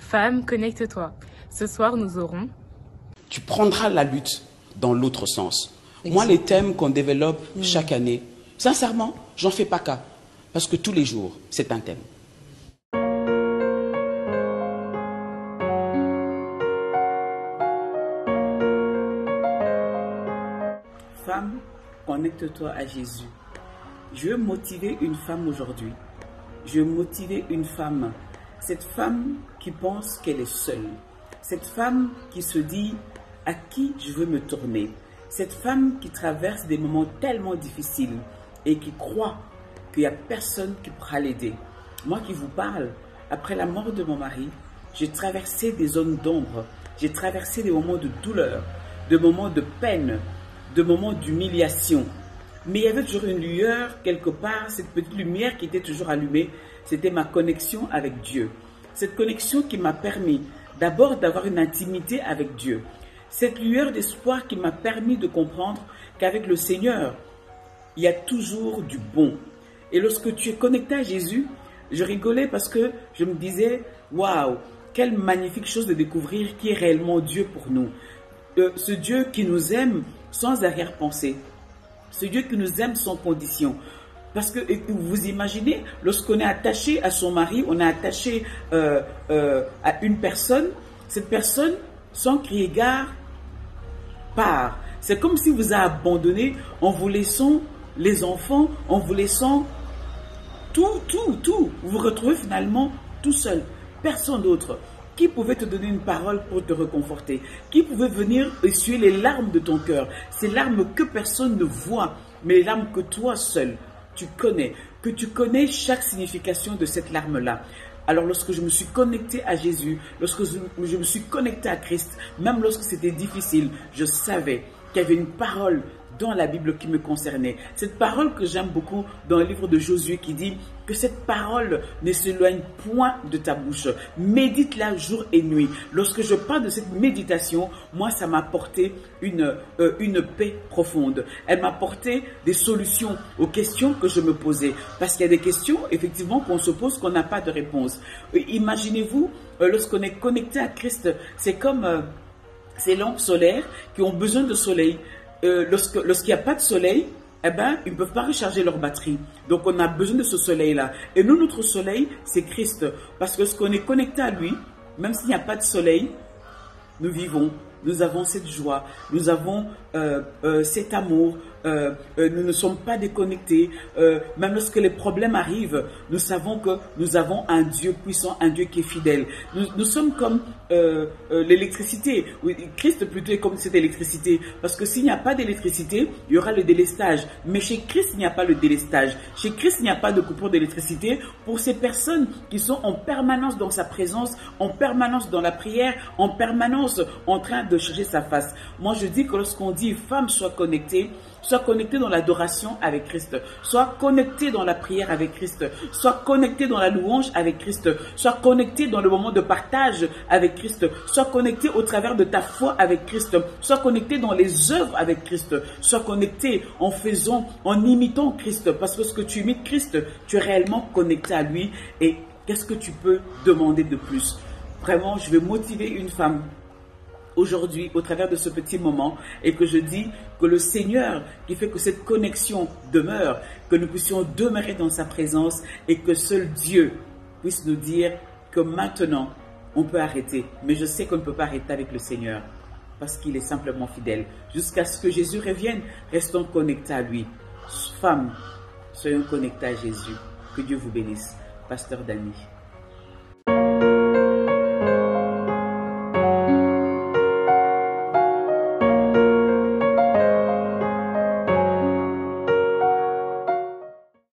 Femme, connecte-toi. Ce soir, nous aurons... Tu prendras la lutte dans l'autre sens. Moi, les thèmes qu'on développe chaque année, sincèrement, j'en fais pas cas. Parce que tous les jours, c'est un thème. Femme, connecte-toi à Jésus. Je veux motiver une femme aujourd'hui. Je veux motiver une femme. Cette femme qui pense qu'elle est seule. Cette femme qui se dit à qui je veux me tourner. Cette femme qui traverse des moments tellement difficiles et qui croit qu'il n'y a personne qui pourra l'aider. Moi qui vous parle, après la mort de mon mari, j'ai traversé des zones d'ombre. J'ai traversé des moments de douleur, de moments de peine, de moments d'humiliation. Mais il y avait toujours une lueur quelque part, cette petite lumière qui était toujours allumée. C'était ma connexion avec Dieu. Cette connexion qui m'a permis d'abord d'avoir une intimité avec Dieu. Cette lueur d'espoir qui m'a permis de comprendre qu'avec le Seigneur, il y a toujours du bon. Et lorsque tu es connecté à Jésus, je rigolais parce que je me disais, waouh, quelle magnifique chose de découvrir qui est réellement Dieu pour nous. Ce Dieu qui nous aime sans arrière-pensée. Ce Dieu qui nous aime sans condition. Parce que vous imaginez, lorsqu'on est attaché à son mari, on est attaché à une personne, cette personne, sans crier gare, part. C'est comme si vous a abandonné en vous laissant les enfants, en vous laissant tout. Vous vous retrouvez finalement tout seul, personne d'autre. Qui pouvait te donner une parole pour te réconforter? Qui pouvait venir essuyer les larmes de ton cœur? Ces larmes que personne ne voit, mais les larmes que toi seul, tu connais. Que tu connais chaque signification de cette larme-là. Alors lorsque je me suis connecté à Jésus, lorsque je me suis connecté à Christ, même lorsque c'était difficile, je savais qu'il y avait une parole dans la Bible qui me concernait. Cette parole que j'aime beaucoup dans le livre de Josué qui dit que cette parole ne s'éloigne point de ta bouche. Médite-la jour et nuit. Lorsque je parle de cette méditation, moi ça m'a apporté une paix profonde. Elle m'a apporté des solutions aux questions que je me posais. Parce qu'il y a des questions effectivement qu'on se pose qu'on n'a pas de réponse. Imaginez-vous, lorsqu'on est connecté à Christ, c'est comme ces lampes solaires qui ont besoin de soleil. Lorsqu'il n'y a pas de soleil, eh ben, ils ne peuvent pas recharger leur batterie. Donc, on a besoin de ce soleil-là. Et nous, notre soleil, c'est Christ. Parce que lorsqu'on est connecté à lui, même s'il n'y a pas de soleil, nous vivons. Nous avons cette joie. Nous avons cet amour. Nous ne sommes pas déconnectés. Même lorsque les problèmes arrivent, nous savons que nous avons un Dieu puissant, un Dieu qui est fidèle. Nous sommes comme l'électricité. Oui, Christ plutôt est comme cette électricité. Parce que s'il n'y a pas d'électricité, il y aura le délestage. Mais chez Christ, il n'y a pas le délestage. Chez Christ, il n'y a pas de coupure d'électricité pour ces personnes qui sont en permanence dans sa présence, en permanence dans la prière, en permanence en train de chercher sa face. Moi, je dis que lorsqu'on dit femme, sois connectée dans l'adoration avec Christ, sois connecté dans la prière avec Christ, sois connecté dans la louange avec Christ, sois connecté dans le moment de partage avec Christ, sois connecté au travers de ta foi avec Christ, sois connecté dans les œuvres avec Christ, sois connecté en imitant Christ, parce que lorsque tu imites Christ, tu es réellement connecté à lui. Et qu'est-ce que tu peux demander de plus? Vraiment, je vais motiver une femme aujourd'hui au travers de ce petit moment et que je dis que le Seigneur qui fait que cette connexion demeure, que nous puissions demeurer dans sa présence et que seul Dieu puisse nous dire que maintenant on peut arrêter. Mais je sais qu'on ne peut pas arrêter avec le Seigneur parce qu'il est simplement fidèle. Jusqu'à ce que Jésus revienne, restons connectés à lui. Femmes, soyons connectés à Jésus. Que Dieu vous bénisse. Pasteur Dany.